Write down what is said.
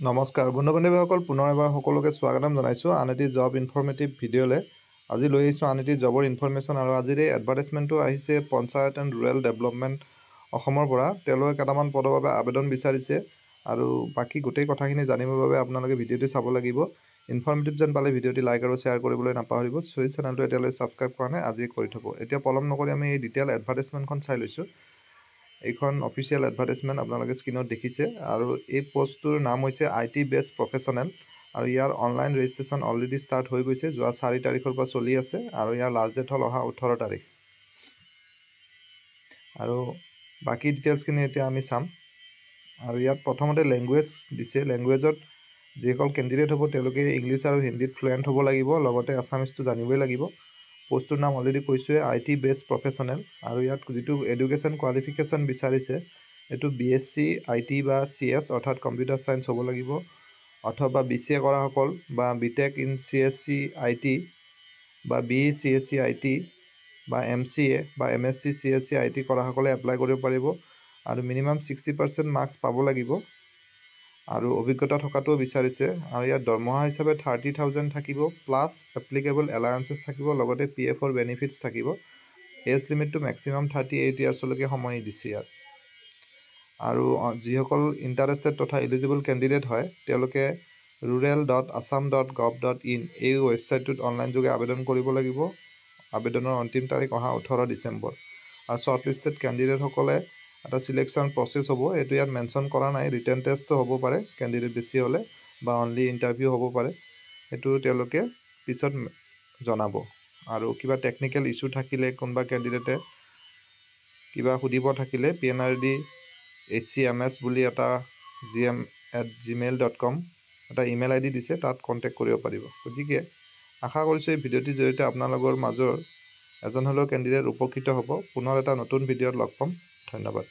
নমস্কাৰ বন্ধু-বান্ধৱীসকল, পুনৰ এবাৰ সকলোকে স্বাগতম জনাইছোঁ আন এটি জব ইনফৰ্মেটিভ ভিডিঅ'লৈ। আজি লৈ আহিছোঁ আন এটি জবৰ ইনফৰ্মেশ্যন আৰু আজিৰ এই এডভাৰটাইজমেণ্টটো আহিছে পঞ্চায়ত এণ্ড ৰুৰেল ডেভেলপমেণ্ট অসমৰ পৰা। তেওঁলোকে কেইটামান পদৰ বাবে আবেদন বিচাৰিছে আৰু বাকী গোটেই কথাখিনি জানিবৰ বাবে আপোনালোকে ভিডিঅ'টো চাব লাগিব। ইনফৰ্মেটিভ যেন পালে ভিডিঅ'টি লাইক আৰু শ্বেয়াৰ কৰিবলৈ নাপাহৰিব। চেনেলটো এতিয়ালৈ ছাবস্ক্ৰাইব কৰা নাই, আজি কৰি থ'ব। এতিয়া পলম নকৰি আমি এই ডিটেইল এডভাৰটাইজমেণ্টখন চাই লৈছোঁ। এইখন অফিচিয়েল এডভাৰটাইজমেণ্ট আপোনালোকে স্ক্ৰীনত দেখিছে আৰু এই পষ্টটোৰ নাম হৈছে IT বেষ্ট প্ৰফেশ্যনেল আৰু ইয়াৰ অনলাইন ৰেজিষ্ট্ৰেশ্যন অলৰেডি ষ্টাৰ্ট হৈ গৈছে। যোৱা 4 তাৰিখৰ পৰা চলি আছে আৰু ইয়াৰ লাষ্ট ডেট হ'ল অহা 18 তাৰিখ। আৰু বাকী ডিটেইলছখিনি এতিয়া আমি চাম। আৰু ইয়াত প্ৰথমতে লেংগুৱেজ দিছে। লেংগুৱেজত যিসকল কেণ্ডিডেট হ'ব তেওঁলোকে ইংলিছ আৰু হিন্দীত ফ্লুৱেণ্ট হ'ব লাগিব, লগতে আছামিজটো জানিবই লাগিব। পষ্টটোৰ নাম অলৰেডি কৈছোঁৱে, IT বেষ্ট প্ৰফেশ্যনেল। আৰু ইয়াত যিটো এডুকেশ্যন কোৱালিফিকেশ্যন বিচাৰিছে এইটো BSc IT বা CS অৰ্থাৎ কম্পিউটাৰ ছায়েন্স হ'ব লাগিব, অথবা BCA কৰাসকল বা BTech ইন CSC IT বা BE CSC IT বা MCA বা MSc CSC IT কৰাসকলে এপ্লাই কৰিব পাৰিব আৰু মিনিমাম 60% মাৰ্কছ পাব লাগিব আৰু অভিজ্ঞতা থকাটোও বিচাৰিছে। আৰু ইয়াত দৰমহা হিচাপে 30,000 থাকিব, প্লাছ এপ্লিকেবল এলায়েন্সেছ থাকিব, লগতে PFৰ বেনিফিটছ থাকিব। এজ লিমিটটো মেক্সিমাম 38 ইয়াৰ্ছলৈকে সময় দিছে ইয়াত। আৰু যিসকল ইণ্টাৰেষ্টেড তথা এলিজিবল কেণ্ডিডেট হয় তেওঁলোকে rural.assam.gov.in এই ৱেবছাইটটোত অনলাইন যোগে আবেদন কৰিব লাগিব। আবেদনৰ অন্তিম তাৰিখ অহা 18 ডিচেম্বৰ। আৰু শ্বৰ্টলিষ্টেড কেণ্ডিডেটসকলে এটা চিলেকশ্যন প্ৰচেছ হ'ব, এইটো ইয়াত মেনশ্যন কৰা নাই। ৰিটেন টেষ্টটো হ'ব পাৰে কেণ্ডিডেট বেছি হ'লে, বা অনলি ইণ্টাৰভিউ হ'ব পাৰে, সেইটো তেওঁলোকে পিছত জনাব। আৰু কিবা টেকনিকেল ইছ্যু থাকিলে, কোনোবা কেণ্ডিডেটে কিবা সুধিব থাকিলে PNRD HCMS বুলি এটা gm@gmail.com এটা ইমেইল ID দিছে, তাত কণ্টেক্ট কৰিব পাৰিব। গতিকে আশা কৰিছোঁ এই ভিডিঅ'টিৰ জৰিয়তে আপোনালোকৰ মাজৰ এজন হ'লেও কেণ্ডিডেট উপকৃত হ'ব। পুনৰ এটা নতুন ভিডিঅ'ত লগ পাম। ধন্যবাদ।